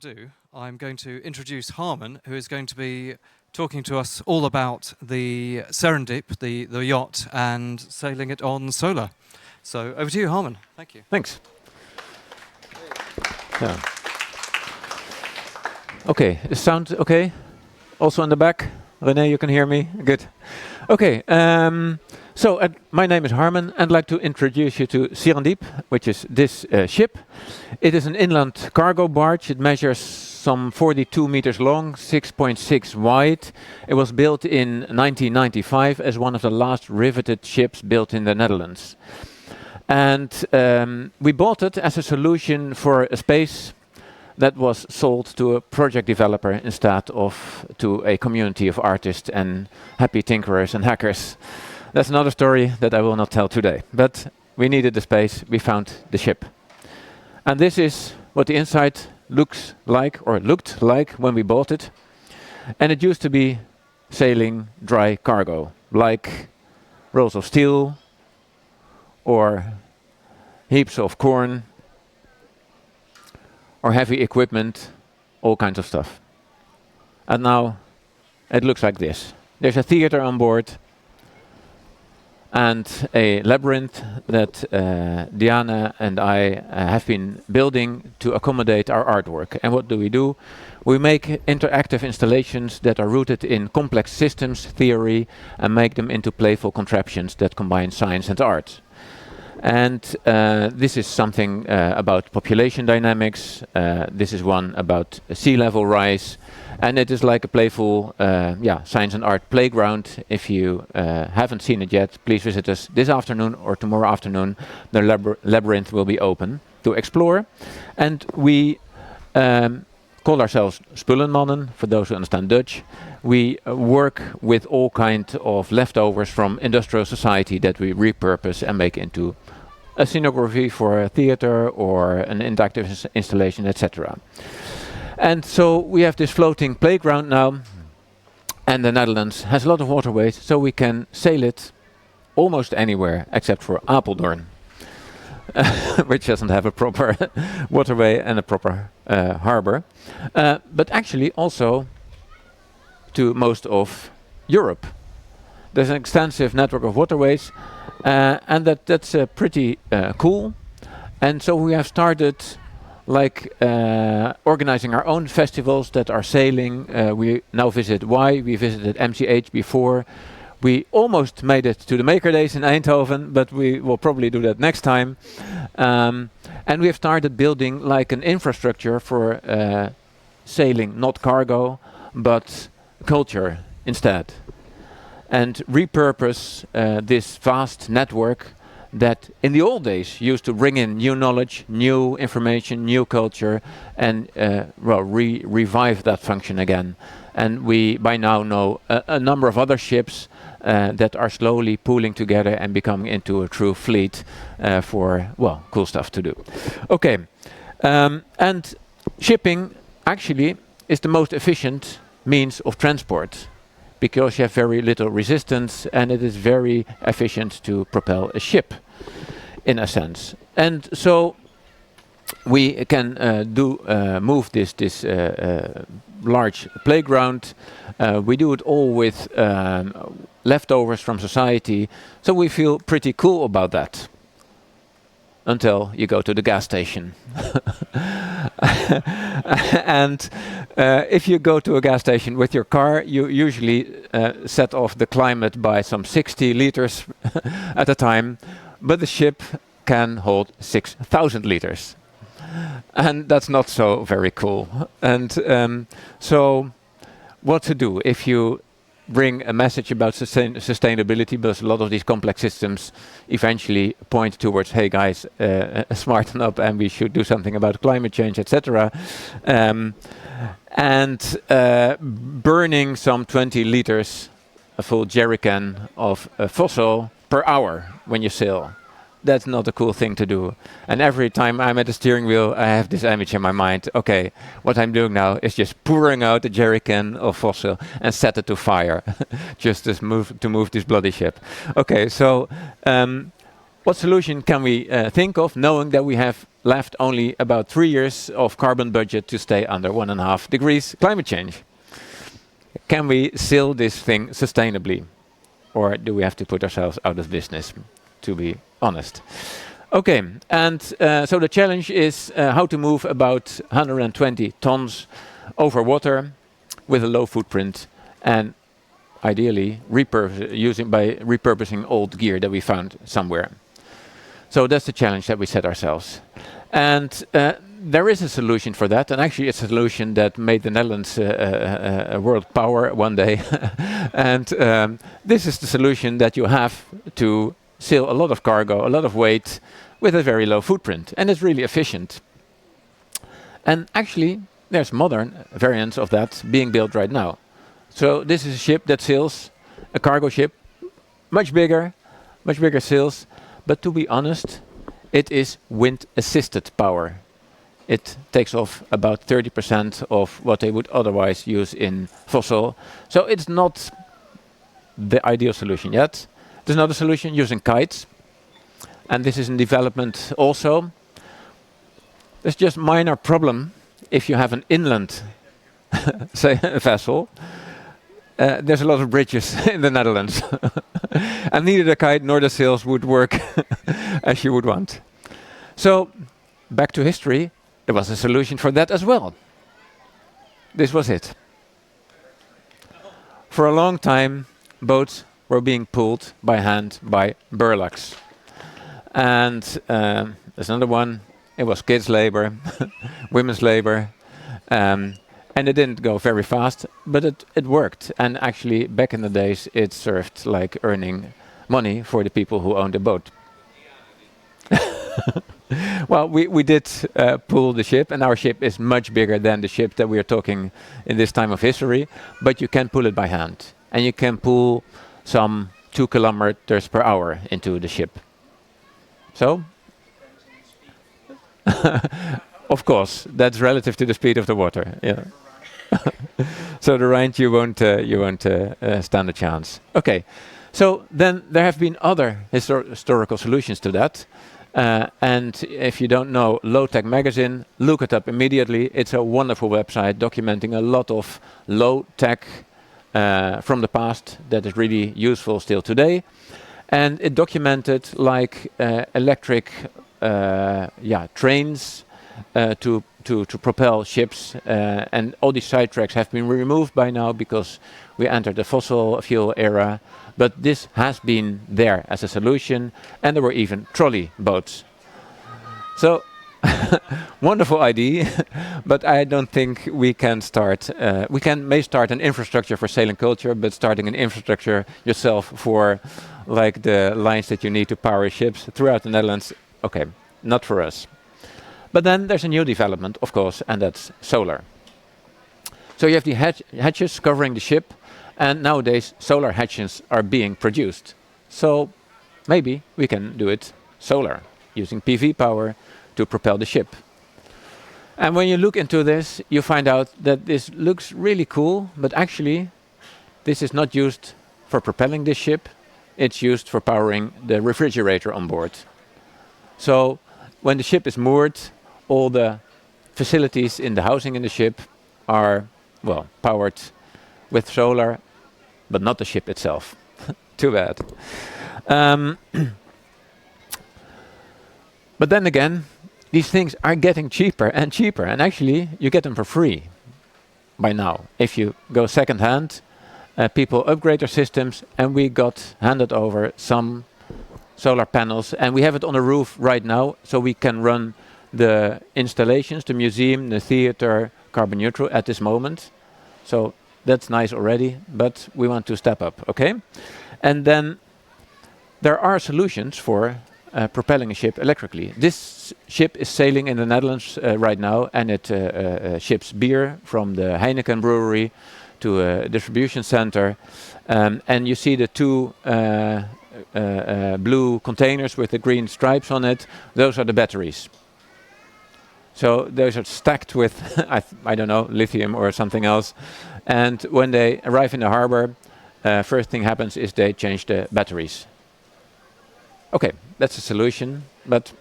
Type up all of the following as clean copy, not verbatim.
ado, I'm going to introduce Harman, who is going to be talking to us all about the Serendiep, the yacht, and sailing it on solar. So over to you, Harman. Thank you. Thanks. Yeah. Okay, is sound okay? Also in the back? René, you can hear me? Good. Okay, my name is Harman, and I'd like to introduce you to Serendiep, which is this ship. It is an inland cargo barge. It measures some 42 meters long, 6.6 wide. It was built in 1995 as one of the last riveted ships built in the Netherlands. And we bought it as a solution for a space that was sold to a project developer instead of to a community of artists and happy tinkerers and hackers. That's another story that I will not tell today. But we needed the space, we found the ship. And this is what the inside looks like, or looked like when we bought it. And it used to be sailing dry cargo, like rolls of steel or heaps of corn or heavy equipment, all kinds of stuff. And now it looks like this. There's a theater on board and a labyrinth that Diana and I have been building to accommodate our artwork. And what do? We make interactive installations that are rooted in complex systems theory and make them into playful contraptions that combine science and art. And this is something about population dynamics. This is one about sea level rise. And it is like a playful science and art playground. If you haven't seen it yet, please visit us this afternoon or tomorrow afternoon. The labyrinth will be open to explore. And we call ourselves Spullenmannen, for those who understand Dutch. We work with all kinds of leftovers from industrial society that we repurpose and make into a scenography for a theater or an interactive installation, etc. And so we have this floating playground now, and the Netherlands has a lot of waterways, so we can sail it almost anywhere except for Apeldoorn, which doesn't have a proper waterway and a proper harbor, but actually also to most of Europe. There's an extensive network of waterways, and that's pretty cool. And so we have started like organizing our own festivals that are sailing. We now visit Y, we visited MCH before. We almost made it to the Maker Days in Eindhoven, but we will probably do that next time. And we have started building like an infrastructure for sailing, not cargo, but culture instead. And repurpose this vast network that in the old days used to bring in new knowledge, new information, new culture, and revive that function again. And we by now know a number of other ships that are slowly pooling together and becoming into a true fleet for, well, cool stuff to do. Okay, and shipping actually is the most efficient means of transport, because you have very little resistance and it is very efficient to propel a ship, in a sense. And so we can move this large playground. We do it all with leftovers from society, so we feel pretty cool about that. Until you go to the gas station. And if you go to a gas station with your car, you usually set off the climate by some 60 liters at a time, but the ship can hold 6,000 liters. And that's not so very cool. And so what to do if you bring a message about sustainability, because a lot of these complex systems eventually point towards, hey guys, smarten up and we should do something about climate change, etc. And burning some 20 liters, a full jerrycan of fossil per hour when you sail. That's not a cool thing to do. And every time I'm at the steering wheel, I have this image in my mind. Okay, what I'm doing now is just pouring out a jerrycan of fossil and set it to fire, just to move this bloody ship. Okay, so what solution can we think of, knowing that we have left only about 3 years of carbon budget to stay under 1.5 degrees climate change. Can we sail this thing sustainably? Or do we have to put ourselves out of business, to be honest? Okay, and so the challenge is how to move about 120 tons over water with a low footprint, and ideally repurposing old gear that we found somewhere. So that's the challenge that we set ourselves. And there is a solution for that, and actually it's a solution that made the Netherlands a world power one day. And this is the solution that you have to sail a lot of cargo, a lot of weight, with a very low footprint, and it's really efficient. And actually, there's modern variants of that being built right now. So this is a ship that sails, a cargo ship, much bigger sails, but to be honest, it is wind-assisted power. It takes off about 30% of what they would otherwise use in fossil. So it's not the ideal solution yet. There's another solution using kites, and this is in development also. There's just minor problem if you have an inland say vessel. There's a lot of bridges in the Netherlands, and neither the kite nor the sails would work as you would want. So, back to history, there was a solution for that as well. This was it. For a long time, boats were being pulled by hand by burlocks. And there's another one. It was kids' labor, women's labor, and it didn't go very fast, but it worked. And actually, back in the days, it served like earning money for the people who owned the boat. Well, we did pull the ship, and our ship is much bigger than the ship that we are talking in this time of history, but you can pull it by hand. And you can pull some 2 kilometers per hour into the ship. So, of course, that's relative to the speed of the water. Yeah. So the Rhine, you won't stand a chance. Okay. So then there have been other historical solutions to that. And if you don't know Low-Tech Magazine, look it up immediately. It's a wonderful website documenting a lot of low-tech from the past that is really useful still today. And it documented like electric trains to propel ships. And all these sidetracks have been removed by now because we entered the fossil fuel era. But this has been there as a solution, and there were even trolley boats. So, wonderful idea, but I don't think we can start. May start an infrastructure for sailing culture, but starting an infrastructure yourself for, like the lines that you need to power ships throughout the Netherlands, okay, not for us. But then there's a new development, of course, and that's solar. So you have the hatches covering the ship. And nowadays, solar hatches are being produced. So maybe we can do it solar, using PV power to propel the ship. And when you look into this, you find out that this looks really cool, but actually, this is not used for propelling this ship. It's used for powering the refrigerator on board. So when the ship is moored, all the facilities in the housing in the ship are, well, powered with solar, but not the ship itself. Too bad. But then again, these things are getting cheaper and cheaper, and actually you get them for free by now. If you go second hand, people upgrade their systems, and we got handed over some solar panels, and we have it on the roof right now, so we can run the installations, the museum, the theater, carbon neutral at this moment. So that's nice already, but we want to step up, okay? And then there are solutions for propelling a ship electrically. This ship is sailing in the Netherlands right now, and it ships beer from the Heineken brewery to a distribution center. And you see the two blue containers with the green stripes on it. Those are the batteries. So those are stacked with, I don't know, lithium or something else. And when they arrive in the harbor, first thing happens is they change the batteries. Okay, that's a solution, but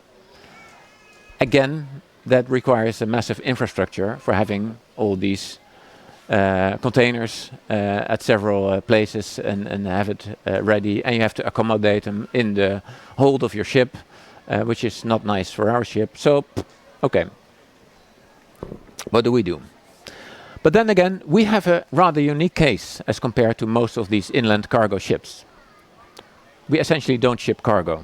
again, that requires a massive infrastructure for having all these containers at several places and have it ready, and you have to accommodate them in the hold of your ship, which is not nice for our ship. So, okay, what do we do? But then again, we have a rather unique case as compared to most of these inland cargo ships. We essentially don't ship cargo,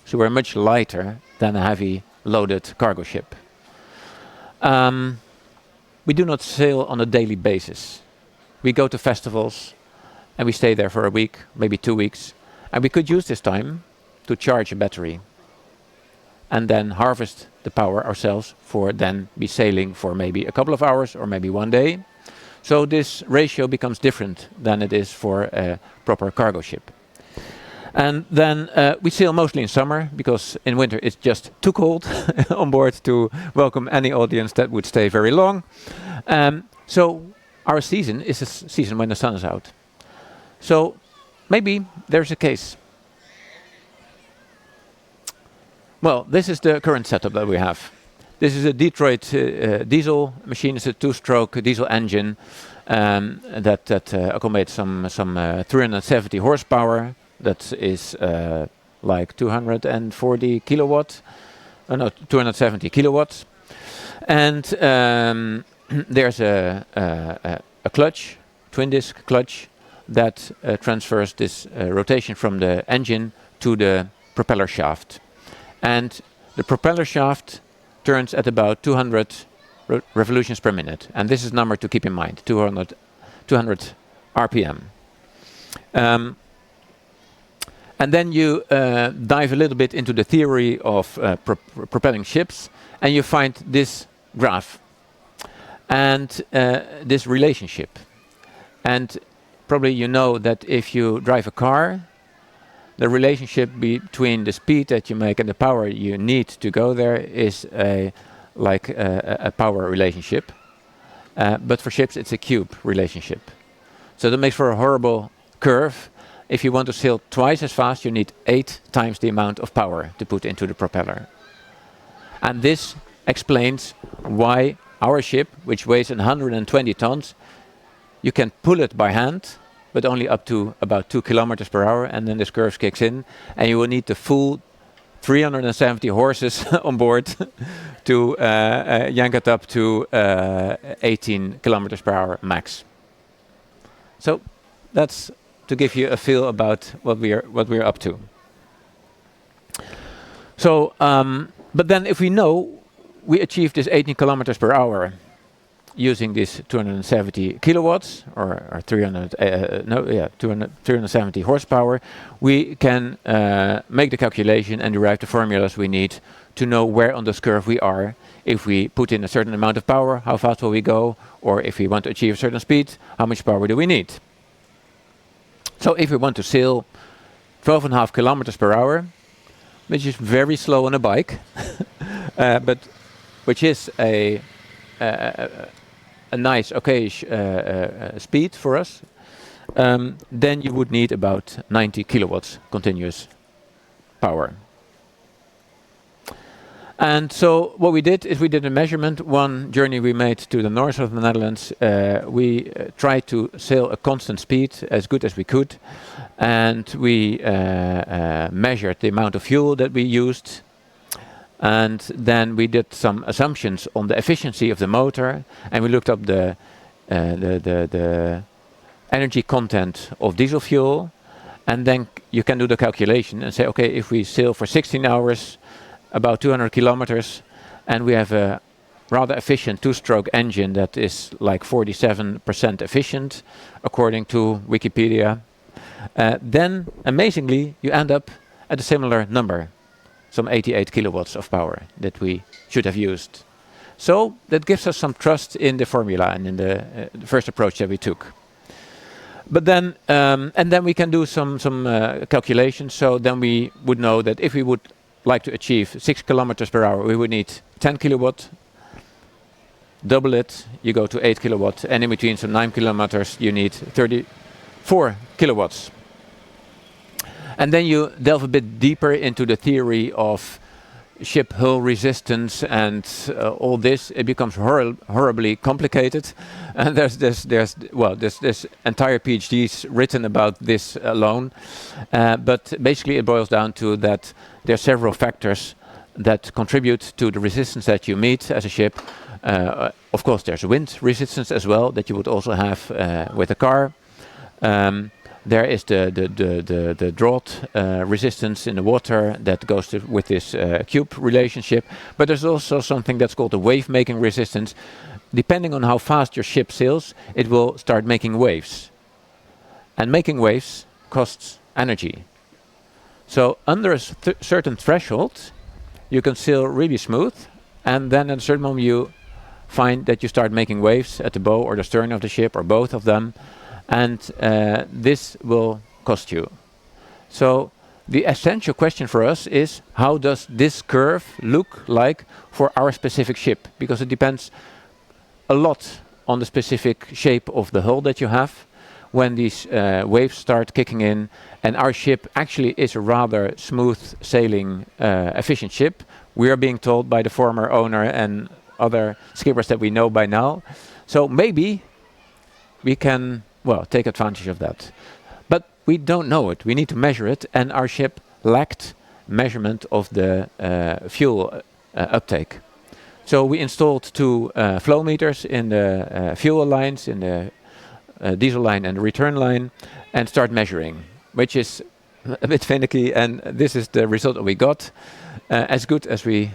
so we're much lighter than a heavy loaded cargo ship. We do not sail on a daily basis. We go to festivals and we stay there for a week, maybe 2 weeks, and we could use this time to charge a battery and then harvest the power ourselves for then be sailing for maybe a couple of hours or maybe 1 day. So this ratio becomes different than it is for a proper cargo ship. And then we sail mostly in summer, because in winter it's just too cold on board to welcome any audience that would stay very long. So our season is a season when the sun is out. So maybe there's a case. Well, this is the current setup that we have. This is a Detroit diesel machine. It's a 2-stroke diesel engine that accommodates some 370 horsepower. That is like 240 kilowatts. No, 270 kilowatts. And there's a clutch, twin disc clutch, that transfers this rotation from the engine to the propeller shaft. And the propeller shaft turns at about 200 revolutions per minute. And this is a number to keep in mind, 200 RPM. And then you dive a little bit into the theory of propelling ships, and you find this graph and this relationship. And probably you know that if you drive a car, the relationship between the speed that you make and the power you need to go there is like a power relationship. But for ships, it's a cube relationship. So that makes for a horrible curve. If you want to sail twice as fast, you need 8 times the amount of power to put into the propeller. And this explains why our ship, which weighs 120 tons, you can pull it by hand, but only up to about 2 kilometers per hour, and then this curve kicks in, and you will need the full 370 horses on board to yank it up to 18 kilometers per hour max. So that's to give you a feel about what we're up to. So, but then if we know we achieve this 18 kilometers per hour using this 270 kilowatts or 370 horsepower, we can make the calculation and derive the formulas we need to know where on this curve we are. If we put in a certain amount of power, how fast will we go? Or if we want to achieve a certain speed, how much power do we need? So if we want to sail 12.5 kilometers per hour, which is very slow on a bike, but which is a nice, okayish speed for us, then you would need about 90 kilowatts continuous power. And so what we did is we did a measurement. One journey we made to the north of the Netherlands, we tried to sail a constant speed as good as we could, and we measured the amount of fuel that we used, and then we did some assumptions on the efficiency of the motor, and we looked up the energy content of diesel fuel, and then you can do the calculation and say, okay, if we sail for 16 hours, about 200 kilometers, and we have a rather efficient 2-stroke engine that is like 47% efficient, according to Wikipedia, then amazingly you end up at a similar number, some 88 kilowatts of power that we should have used. So that gives us some trust in the formula and in the first approach that we took. But then, and then we can do some calculations. So then we would know that if we would like to achieve 6 kilometers per hour, we would need 10 kilowatt. Double it, you go to 8 kilowatts, and in between some 9 kilometers, you need 34 kilowatts. And then you delve a bit deeper into the theory of ship hull resistance and all this, it becomes horribly complicated. And there's this entire PhDs written about this alone. But basically it boils down to that there are several factors that contribute to the resistance that you meet as a ship. Of course, there's wind resistance as well that you would also have with a car. There is the drought resistance in the water that goes with this cube relationship. But there's also something that's called the wave-making resistance. Depending on how fast your ship sails, it will start making waves. And making waves costs energy. So under a certain threshold, you can sail really smooth, and then at a certain moment you find that you start making waves at the bow or the stern of the ship, or both of them, and this will cost you. So the essential question for us is, how does this curve look like for our specific ship? Because it depends a lot on the specific shape of the hull that you have when these waves start kicking in. And our ship actually is a rather smooth sailing efficient ship. We are being told by the former owner and other skippers that we know by now. So maybe we can, well, take advantage of that. But we don't know it. We need to measure it, and our ship lacked measurement of the fuel uptake. So we installed two flow meters in the fuel lines, in the diesel line and the return line, and start measuring, which is a bit finicky, and this is the result that we got. As good as we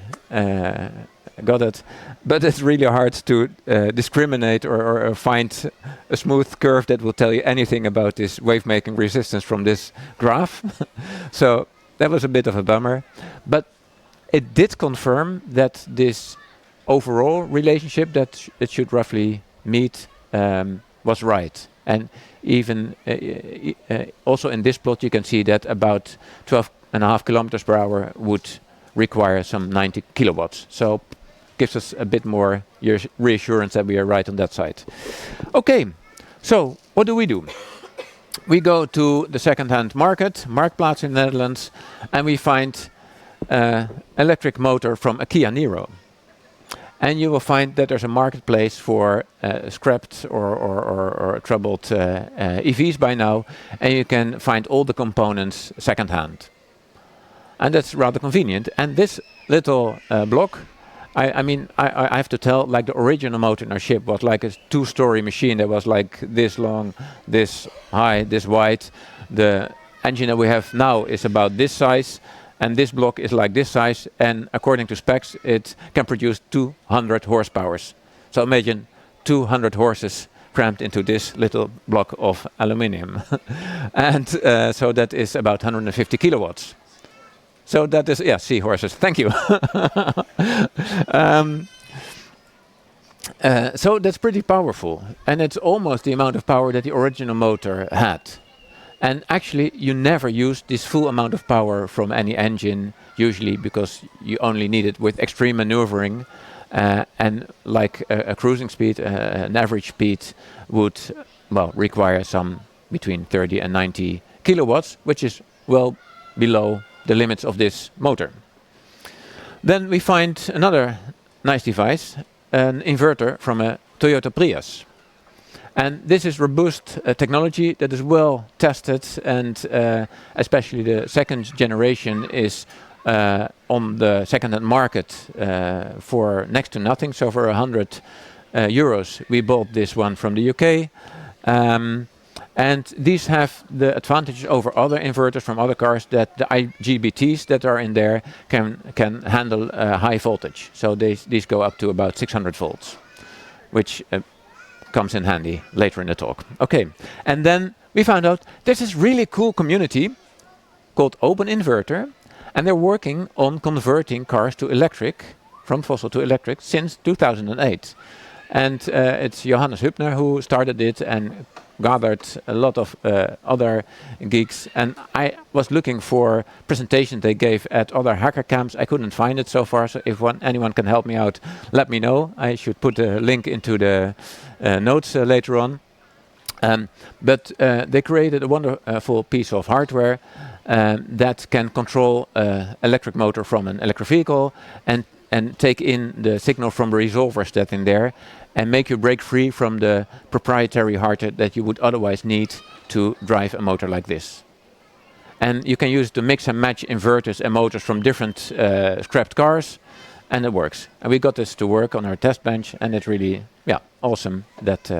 got it, but it's really hard to discriminate or find a smooth curve that will tell you anything about this wave-making resistance from this graph. So that was a bit of a bummer, but it did confirm that this overall relationship that it should roughly meet was right. And even also in this plot you can see that about 12.5 kilometers per hour would require some 90 kilowatts. So gives us a bit more reassurance that we are right on that side. Okay, so what do? We go to the second-hand market, Marktplaats in the Netherlands, and we find electric motor from a Kia Niro. And you will find that there's a marketplace for scrapped or troubled EVs by now, and you can find all the components second-hand. And that's rather convenient. And this little block, I mean, I have to tell, like the original motor in our ship was like a 2-story machine that was like this long, this high, this wide. The engine that we have now is about this size, and this block is like this size, and according to specs, it can produce 200 horsepower. So imagine 200 horses crammed into this little block of aluminium. And so that is about 150 kilowatts. So that is, yeah, seahorses. Thank you. So that's pretty powerful. And it's almost the amount of power that the original motor had. And actually, you never use this full amount of power from any engine, usually because you only need it with extreme maneuvering. And like a cruising speed, an average speed would, well, require some between 30 and 90 kilowatts, which is well below the limits of this motor. Then we find another nice device, an inverter from a Toyota Prius. And this is robust technology that is well tested, and especially the second generation is on the second-hand market for next to nothing. So for 100 euros, we bought this one from the UK. And these have the advantage over other inverters from other cars that the IGBTs that are in there can handle high voltage. So these go up to about 600 volts, which comes in handy later in the talk. Okay, and then we found out there's this really cool community called openinverter, and they're working on converting cars to electric, from fossil to electric, since 2008. And it's Johannes Hübner who started it and gathered a lot of other geeks. And I was looking for presentations they gave at other hacker camps. I couldn't find it so far, so if anyone can help me out, let me know. I should put a link into the notes later on. But they created a wonderful piece of hardware that can control electric motor from an electric vehicle and take in the signal from the resolvers that in there and make you break free from the proprietary hardware that you would otherwise need to drive a motor like this. And you can use it to mix and match inverters and motors from different scrapped cars, and it works. And we got this to work on our test bench, and it's really, yeah, awesome that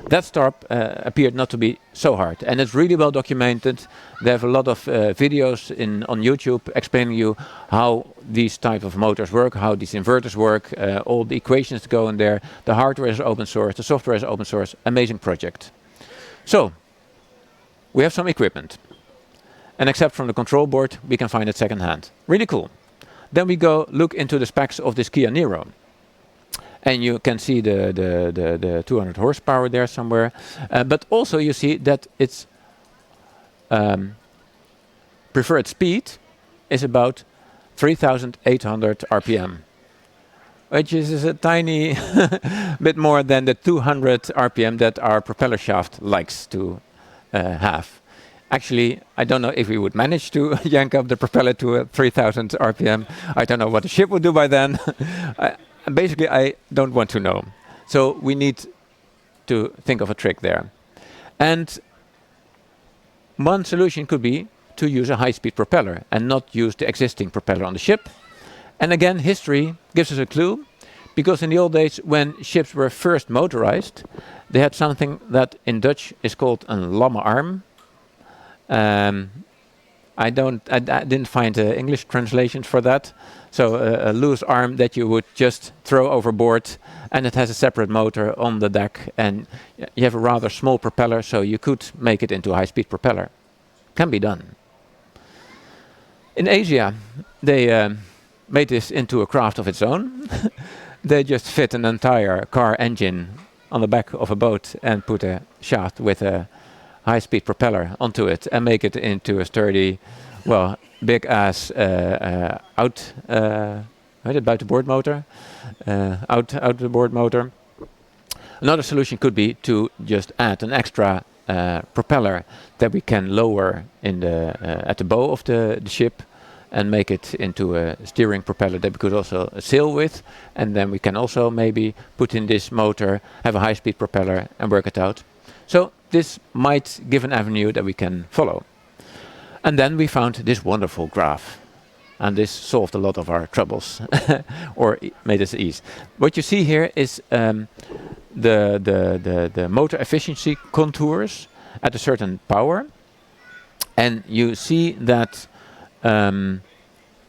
that startup appeared not to be so hard. And it's really well documented. They have a lot of videos on YouTube explaining you how these type of motors work, how these inverters work, all the equations go in there. The hardware is open source, the software is open source. Amazing project. So, we have some equipment. And except from the control board, we can find it secondhand. Really cool. Then we go look into the specs of this Kia Niro. And you can see the 200 horsepower there somewhere. But also you see that its preferred speed is about 3,800 RPM. Which is a tiny bit more than the 200 RPM that our propeller shaft likes to have. Actually, I don't know if we would manage to yank up the propeller to 3,000 RPM. I don't know what the ship would do by then. Basically, I don't want to know. So we need to think of a trick there. And one solution could be to use a high-speed propeller and not use the existing propeller on the ship. And again, history gives us a clue, because in the old days, when ships were first motorized, they had something that in Dutch is called een lamme arm. I didn't find English translations for that. So a loose arm that you would just throw overboard, and it has a separate motor on the deck, and you have a rather small propeller, so you could make it into a high-speed propeller. Can be done. In Asia, they made this into a craft of its own. They just fit an entire car engine on the back of a boat and put a shaft with a high-speed propeller onto it and make it into a sturdy, well, big-ass buitenboord motor. Out-the-board motor. Another solution could be to just add an extra propeller that we can lower in at the bow of the ship and make it into a steering propeller that we could also sail with. And then we can also maybe put in this motor, have a high-speed propeller and work it out. So this might give an avenue that we can follow. And then we found this wonderful graph. And this solved a lot of our troubles, or made us ease. What you see here is the motor efficiency contours at a certain power. And you see that on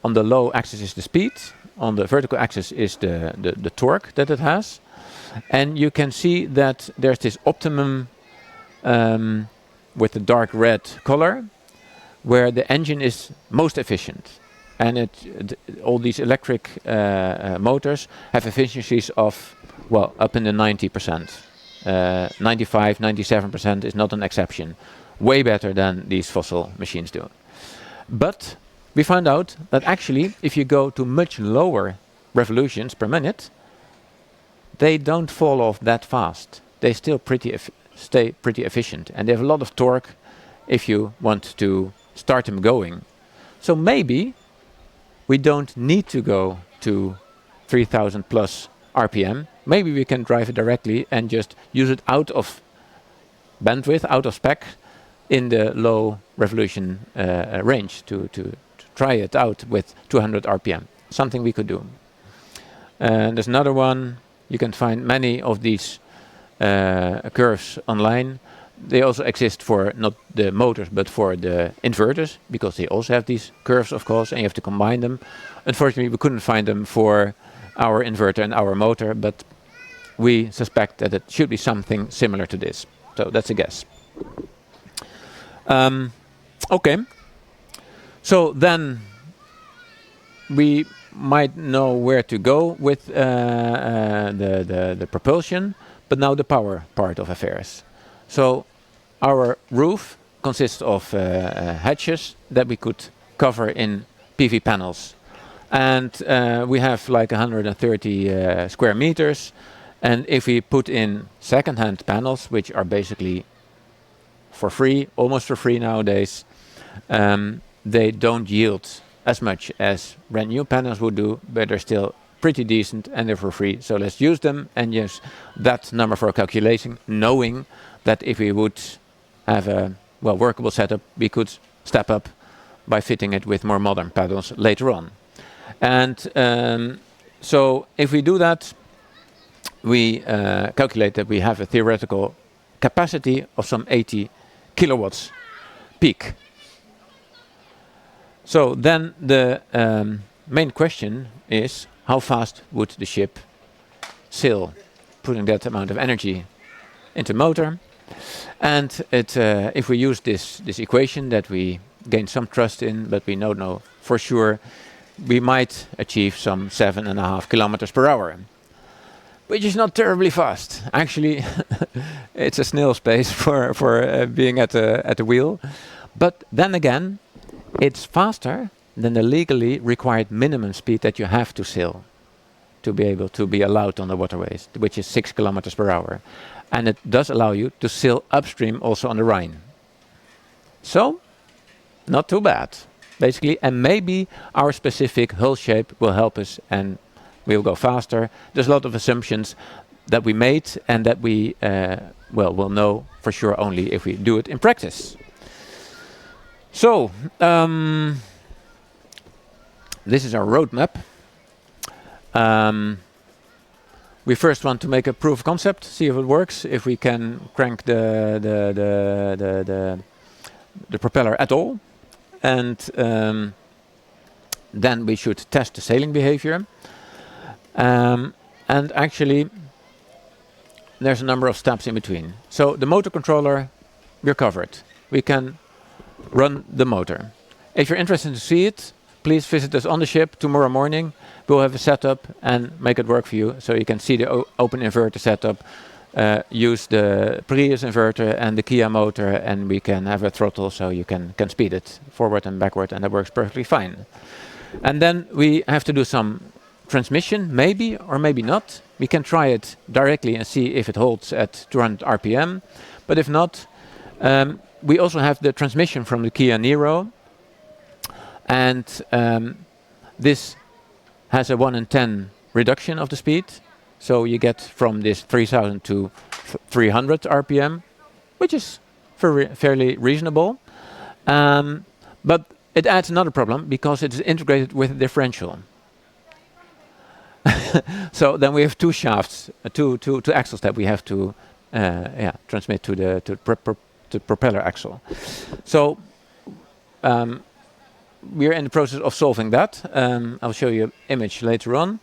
the low axis is the speed, on the vertical axis is the torque that it has. And you can see that there's this optimum with the dark red color, where the engine is most efficient. And all these electric motors have efficiencies of, well, up in the 90%. 95, 97% is not an exception. Way better than these fossil machines do. But we found out that actually, if you go to much lower revolutions per minute, they don't fall off that fast. They still stay pretty efficient. And they have a lot of torque if you want to start them going. So maybe we don't need to go to 3,000 plus RPM. Maybe we can drive it directly and just use it out of bandwidth, out of spec, in the low revolution range to try it out with 200 RPM. Something we could do. And there's another one. You can find many of these curves online. They also exist for not the motors, but for the inverters, because they also have these curves, of course, and you have to combine them. Unfortunately, we couldn't find them for our inverter and our motor, but we suspect that it should be something similar to this. So that's a guess. Okay. So then we might know where to go with the propulsion, but now the power part of affairs. So our roof consists of hatches that we could cover in PV panels. And we have like 130 square meters. And if we put in second-hand panels, which are basically for free, almost for free nowadays. They don't yield as much as brand new panels would do, but they're still pretty decent and they're for free. So let's use them and use that number for calculation, knowing that if we would have a workable setup, we could step up by fitting it with more modern panels later on. And so if we do that, we calculate that we have a theoretical capacity of some 80 kilowatts peak. So then the main question is, how fast would the ship sail, putting that amount of energy into motor? And if we use this equation that we gain some trust in, but we don't know for sure, we might achieve some 7.5 kilometers per hour, which is not terribly fast. Actually, it's a snail's pace for being at the wheel. But then again, it's faster than the legally required minimum speed that you have to sail to be able to be allowed on the waterways, which is 6 kilometers per hour. And it does allow you to sail upstream also on the Rhine. So, not too bad, basically. And maybe our specific hull shape will help us and we'll go faster. There's a lot of assumptions that we made and that we will know for sure only if we do it in practice. So, this is our roadmap. We first want to make a proof of concept, see if it works, if we can crank the propeller at all. And then we should test the sailing behavior. And actually, there's a number of steps in between. So the motor controller, we're covered. We can run the motor. If you're interested to see it, please visit us on the ship tomorrow morning. We'll have a setup and make it work for you, so you can see the open inverter setup, use the Prius inverter and the Kia motor, and we can have a throttle so you can speed it forward and backward, and that works perfectly fine. And then we have to do some transmission, maybe or maybe not. We can try it directly and see if it holds at 200 RPM, but if not, we also have the transmission from the Kia Niro, and this has a 1 in 10 reduction of the speed. So you get from this 3000 to 300 RPM, which is fairly reasonable. But it adds another problem because it is integrated with a differential. So then we have two shafts, two axles that we have to transmit to the propeller axle. So we're in the process of solving that. I'll show you an image later on.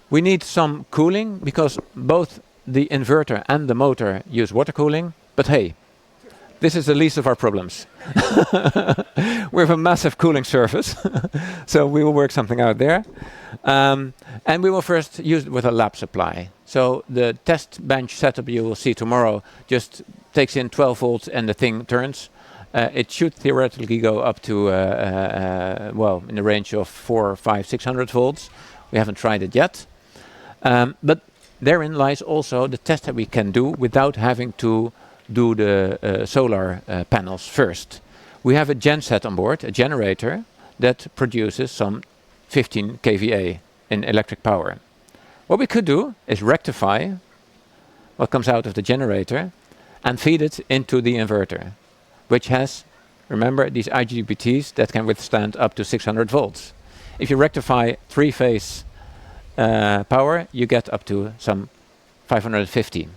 We need some cooling because both the inverter and the motor use water cooling. But hey, this is the least of our problems. We have a massive cooling surface, so we will work something out there. And we will first use it with a lab supply. So the test bench setup you will see tomorrow just takes in 12 volts and the thing turns. It should theoretically go up to, in the range of 400, 500, 600 volts. We haven't tried it yet. But therein lies also the test that we can do without having to do the solar panels first. We have a genset on board, a generator, that produces some 15 kVA in electric power. What we could do is rectify what comes out of the generator and feed it into the inverter, which has, remember, these IGBTs that can withstand up to 600 volts. If you rectify three-phase power, you get up to some 550.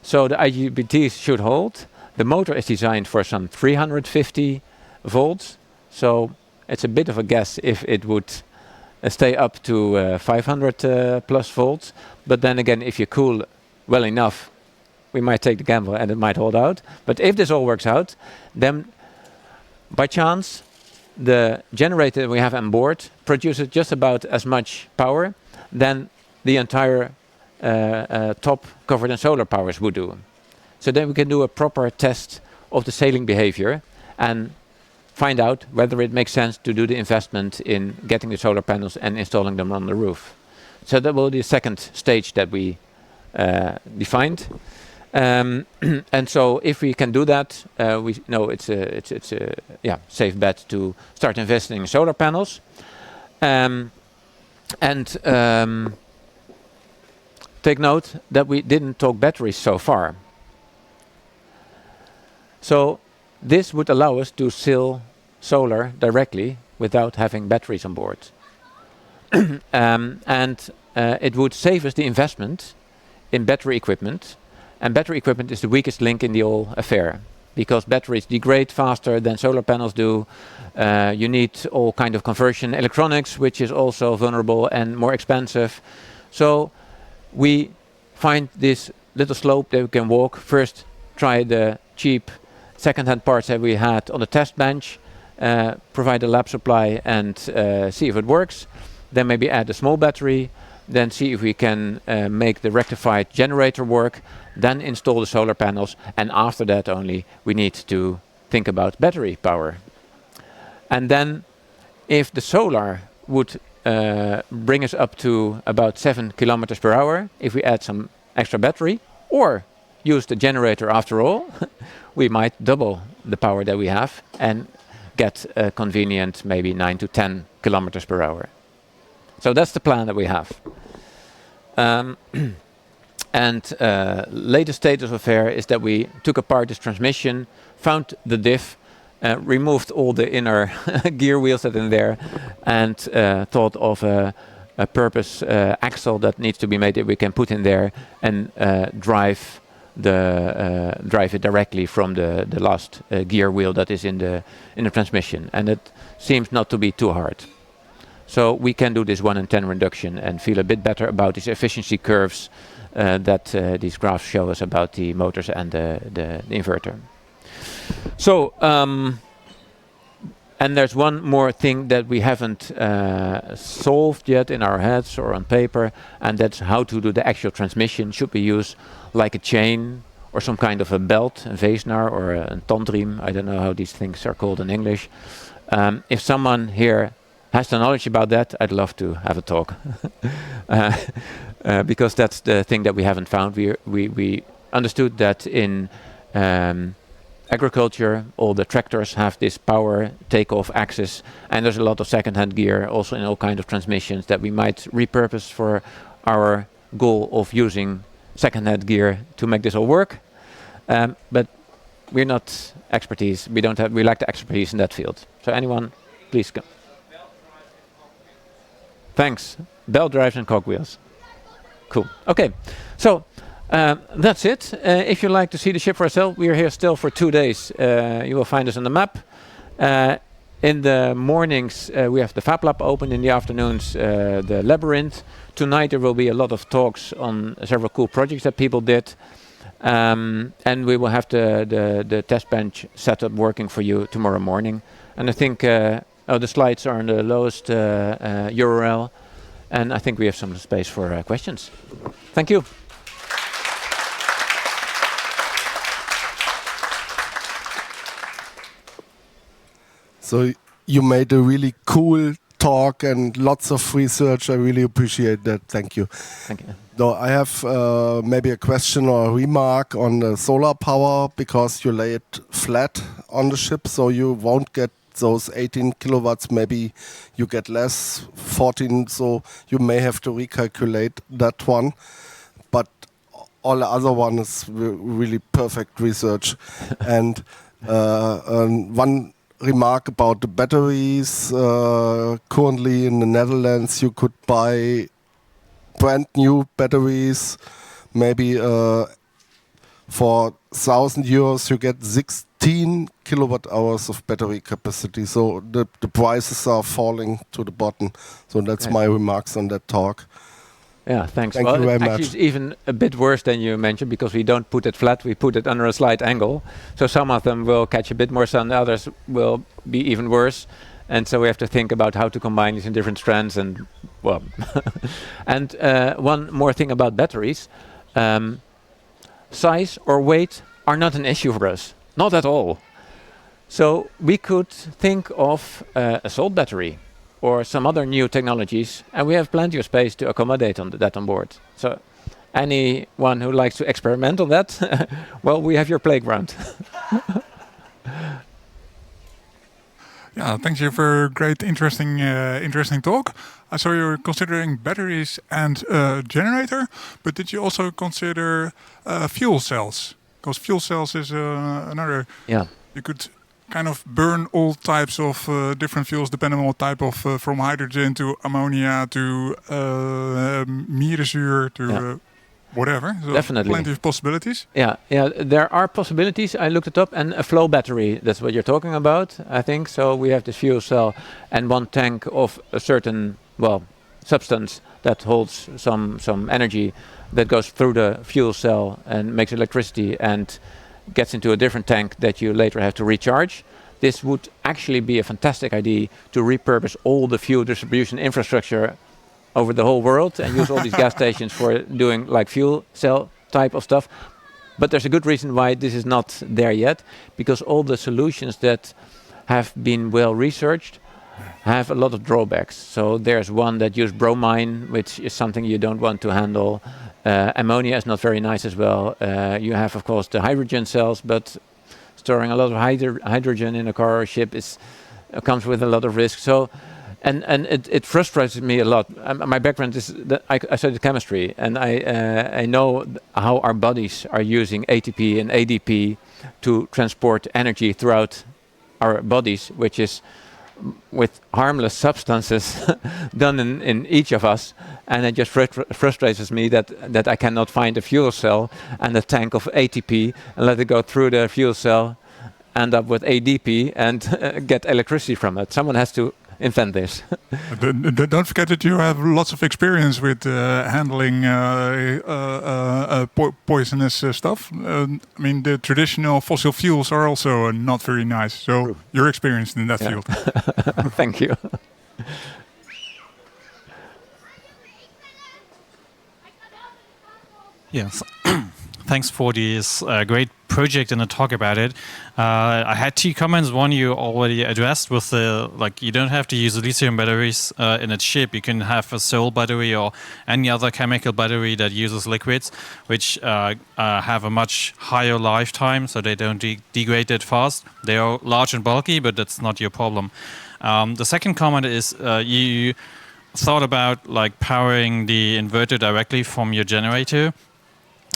So the IGBTs should hold. The motor is designed for some 350 volts, so it's a bit of a guess if it would stay up to 500 plus volts. But then again, if you cool well enough, we might take the gamble and it might hold out. But if this all works out, then by chance, the generator we have on board produces just about as much power than the entire top covered in solar powers would do. So then we can do a proper test of the sailing behavior and find out whether it makes sense to do the investment in getting the solar panels and installing them on the roof. So that will be the second stage that we defined. And so if we can do that, we know it's a safe bet to start investing in solar panels. And take note that we didn't talk batteries so far. So this would allow us to sell solar directly without having batteries on board. And it would save us the investment in battery equipment. And battery equipment is the weakest link in the whole affair, because batteries degrade faster than solar panels do. You need all kind of conversion electronics, which is also vulnerable and more expensive. So we find this little slope that we can walk. First, try the cheap second-hand parts that we had on the test bench, provide a lab supply and see if it works. Then maybe add a small battery, then see if we can make the rectified generator work, then install the solar panels, and after that only we need to think about battery power. And then if the solar would bring us up to about 7 kilometers per hour, if we add some extra battery, or use the generator after all, we might double the power that we have and get a convenient maybe 9 to 10 kilometers per hour. So that's the plan that we have. And latest status of affair is that we took apart this transmission, found the diff, removed all the inner gear wheels that are in there, and thought of a purpose axle that needs to be made that we can put in there and drive it directly from the last gear wheel that is in the transmission. And it seems not to be too hard. So we can do this 1 in 10 reduction and feel a bit better about these efficiency curves that these graphs show us about the motors and the inverter. So, and there's one more thing that we haven't solved yet in our heads or on paper, and that's how to do the actual transmission. Should we use like a chain or some kind of a belt, a Weesnar or a tandriem? I don't know how these things are called in English. If someone here has the knowledge about that, I'd love to have a talk. Because that's the thing that we haven't found. We understood that in agriculture, all the tractors have this power takeoff axis, and there's a lot of second-hand gear also in all kinds of transmissions that we might repurpose for our goal of using second-hand gear to make this all work. But we're not expertise. We lack the expertise in that field. So anyone, please go. Thanks. Belt drives and cogwheels. Cool. Okay. So that's it. If you like to see the ship for yourself, we are here still for 2 days. You will find us on the map. In the mornings, we have the fablab open. In the afternoons, the labyrinth. Tonight there will be a lot of talks on several cool projects that people did. And we will have the test bench setup working for you tomorrow morning. And I think the slides are on the lowest URL. And I think we have some space for questions. Thank you. So you made a really cool talk and lots of research. I really appreciate that. Thank you. Thank you. Though I have maybe a question or a remark on the solar power, because you lay it flat on the ship, so you won't get those 18 kilowatts. Maybe you get less, 14, so you may have to recalculate that one. But all the other one is really perfect research. And one remark about the batteries. Currently in the Netherlands, you could buy brand new batteries. Maybe for €1,000 you get 16 kilowatt hours of battery capacity. So the prices are falling to the bottom. So that's my remarks on that talk. Yeah, thanks. Thank well, you very actually much. it's even a bit worse than you mentioned, because we don't put it flat, we put it under a slight angle. So some of them will catch a bit more sun, others will be even worse. And so we have to think about how to combine these in different strands. And well, and one more thing about batteries. Size or weight are not an issue for us, not at all. So we could think of a salt battery or some other new technologies, and we have plenty of space to accommodate that on board. So anyone who likes to experiment on that, well, we have your playground. Yeah, thank you for a great, interesting talk. I saw you're considering batteries and generator, but did you also consider fuel cells? Because fuel cells is another. Yeah. You could kind of burn all types of different fuels depending on what type of, from hydrogen to ammonia to mierenzuur to whatever. So Definitely. Plenty of possibilities. Yeah, there are possibilities. I looked it up, and a flow battery, that's what you're talking about, I think. So we have this fuel cell and one tank of a certain, substance that holds some energy that goes through the fuel cell and makes electricity and gets into a different tank that you later have to recharge. This would actually be a fantastic idea to repurpose all the fuel distribution infrastructure over the whole world and use all these gas stations for doing like fuel cell type of stuff. But there's a good reason why this is not there yet, because all the solutions that have been well researched have a lot of drawbacks. So there's one that uses bromine, which is something you don't want to handle. Ammonia is not very nice as well. You have, of course, the hydrogen cells, but storing a lot of hydrogen in a car or ship comes with a lot of risk. So, and it frustrates me a lot. My background is that I studied chemistry, and I know how our bodies are using ATP and ADP to transport energy throughout our bodies, which is with harmless substances done in each of us, and it just frustrates me that I cannot find a fuel cell and a tank of ATP and let it go through the fuel cell, end up with ADP and get electricity from it. Someone has to invent this. Don't forget that you have lots of experience with handling poisonous stuff. I mean, the traditional fossil fuels are also not very nice. So you're experienced in that field. Thank you. Yes. Thanks for this great project and the talk about it. I had two comments. One you already addressed with the, you don't have to use lithium batteries in a ship. You can have a solar battery or any other chemical battery that uses liquids, which have a much higher lifetime, so they don't degrade that fast. They are large and bulky, but that's not your problem. The second comment is you thought about powering the inverter directly from your generator.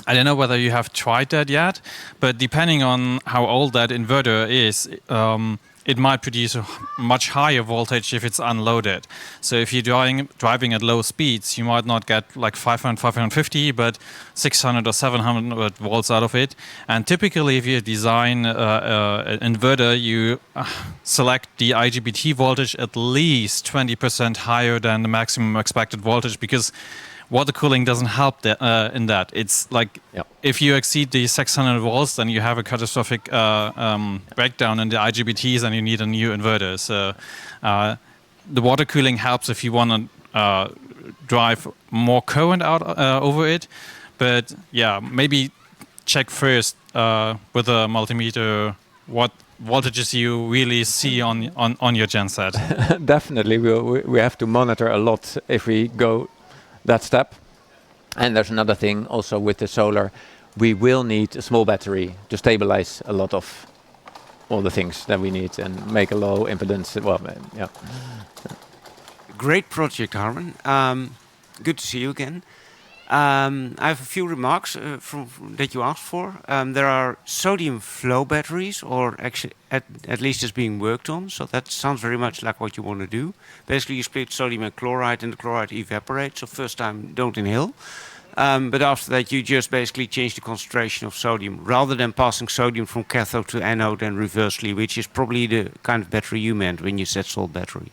I don't know whether you have tried that yet, but depending on how old that inverter is, it might produce a much higher voltage if it's unloaded. So if you're driving at low speeds, you might not get 500, 550, but 600 or 700 volts out of it. And typically, if you design an inverter, you select the IGBT voltage at least 20% higher than the maximum expected voltage, because water cooling doesn't help in that. It's if you exceed the 600 volts, then you have a catastrophic breakdown in the IGBTs and you need a new inverter. So the water cooling helps if you want to drive more current out over it. But yeah, maybe check first with a multimeter what voltages you really see on your genset. Definitely, we have to monitor a lot if we go that step. And there's another thing also with the solar. We will need a small battery to stabilize a lot of all the things that we need and make a low impedance. Well, yeah. Great project, Harman. Good to see you again. I have a few remarks that you asked for. There are sodium flow batteries, or actually at least it's being worked on. So that sounds very much like what you want to do. Basically, you split sodium and chloride, and the chloride evaporates. So first time, don't inhale. But after that, you just basically change the concentration of sodium, rather than passing sodium from cathode to anode and reversely, which is probably the kind of battery you meant when you said salt battery.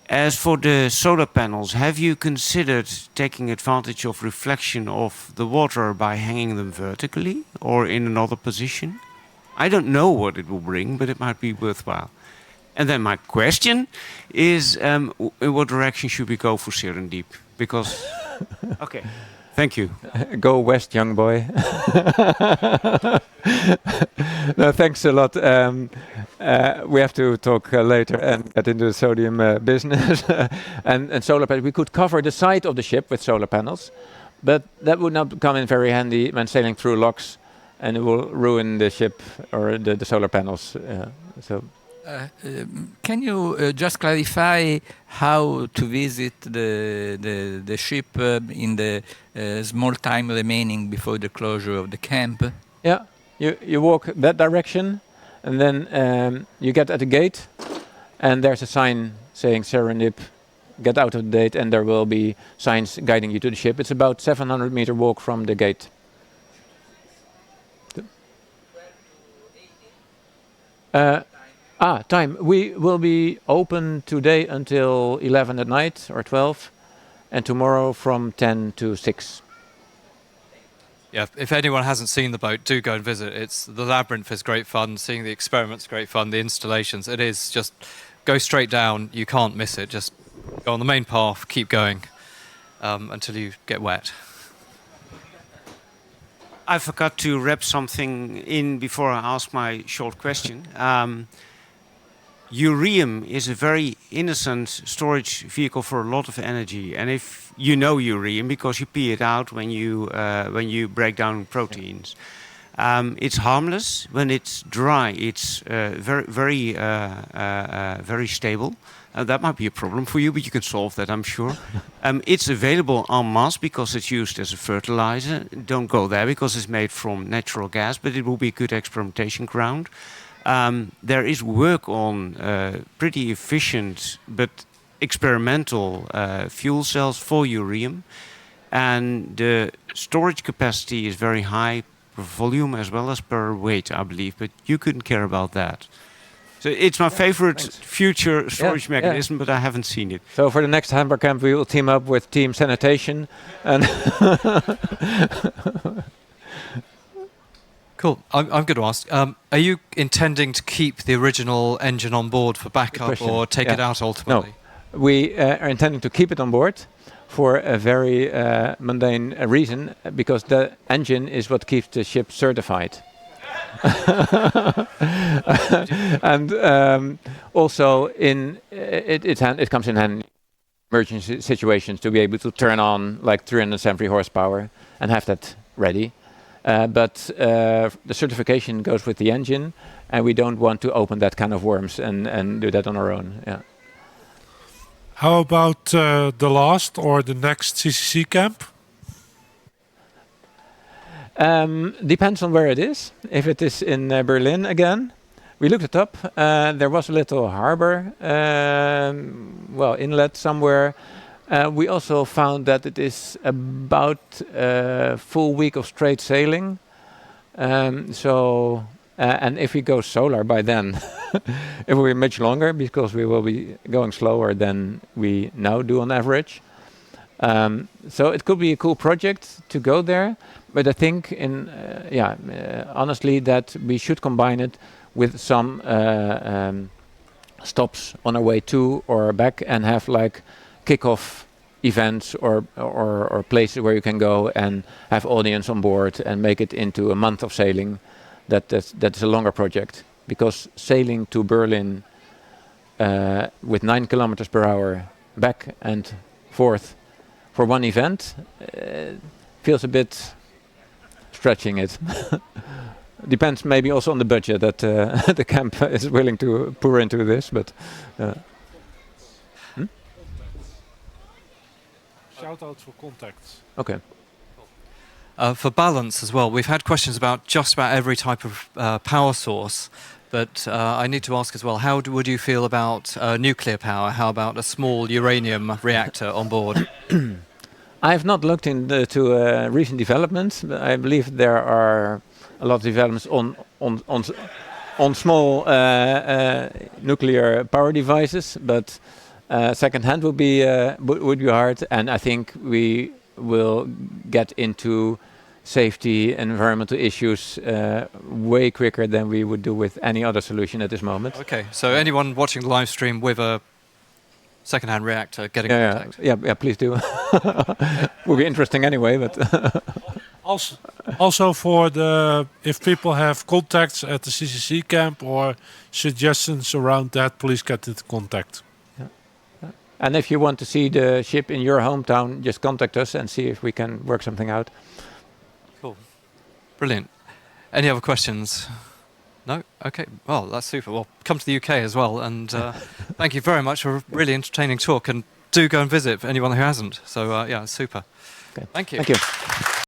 As for the solar panels, have you considered taking advantage of reflection of the water by hanging them vertically or in another position? I don't know what it will bring, but it might be worthwhile. And then my question is, in what direction should we go for Serendiep? Because, okay, Thank you. Go west, young boy. No, thanks a lot. We have to talk later and get into the sodium business and solar panels. We could cover the side of the ship with solar panels, but that would not come in very handy when sailing through locks, and it will ruin the ship or the solar panels. So. Can you just clarify how to visit the ship in the small time remaining before the closure of the camp? Yeah, you walk that direction, and then you get at the gate, and there's a sign saying Serendiep, get out of the gate, and there will be signs guiding you to the ship. It's about 700-meter walk from the gate. Time. We will be open today until 11 at night or 12, and tomorrow from 10 to 6. Yeah, if anyone hasn't seen the boat, do go and visit. The labyrinth is great fun. Seeing the experiments, great fun. The installations, it is just go straight down. You can't miss it. Just go on the main path, keep going until you get wet. I forgot to wrap something in before I ask my short question. Ureum is a very innocent storage vehicle for a lot of energy, and if you know ureum because you pee it out when you break down proteins, it's harmless. When it's dry, it's very stable. That might be a problem for you, but you can solve that, I'm sure. It's available en masse because it's used as a fertilizer. Don't go there because it's made from natural gas, but it will be a good experimentation ground. There is work on pretty efficient but experimental fuel cells for ureum. And the storage capacity is very high per volume as well as per weight, I believe. But you couldn't care about that. So it's my favorite future storage mechanism, but I haven't seen it. So for the next Hamburg camp, we will team up with Team Sanitation. And Cool. I'm going to ask, are you intending to keep the original engine on board for backup or take it out ultimately? No, we are intending to keep it on board for a very mundane reason, because the engine is what keeps the ship certified. And also it comes in handy emergency situations to be able to turn on like 370 horsepower and have that ready. But the certification goes with the engine, and we don't want to open that kind of worms and do that on our own. Yeah. How about the last or the next CCC camp? Depends on where it is. If it is in Berlin again, we looked it up. There was a little harbor, inlet somewhere. We also found that it is about a full week of straight sailing. And if we go solar by then, it will be much longer because we will be going slower than we now do on average. So it could be a cool project to go there. But I think, honestly, that we should combine it with some stops on our way to or back and have like kickoff events or places where you can go and have audience on board and make it into a month of sailing. That's a longer project, because sailing to Berlin with 9 kilometers per hour back and forth for one event feels a bit stretching it. Depends maybe also on the budget that the camp is willing to pour into this, but Shout out for contacts. Okay. For balance as well, we've had questions about just about every type of power source, but I need to ask as well, how would you feel about nuclear power? How about a small uranium reactor on board? I have not looked into recent developments, but I believe there are a lot of developments on small nuclear power devices, but second-hand would be hard, and I think we will get into safety and environmental issues way quicker than we would do with any other solution at this moment. Okay, so anyone watching the live stream with a second-hand reactor, get in Yeah, contact. yeah, please do. Will be interesting anyway, but Also for if people have contacts at the CCC camp or suggestions around that, please get into contact. and if you want to see the ship in your hometown, just contact us and see if we can work something out. Cool. Brilliant. Any other questions? No? Okay. Well, that's super. Well, come to the UK as well. And thank you very much for a really entertaining talk. And do go and visit for anyone who hasn't. So, yeah, super. Okay. Thank you. Thank you.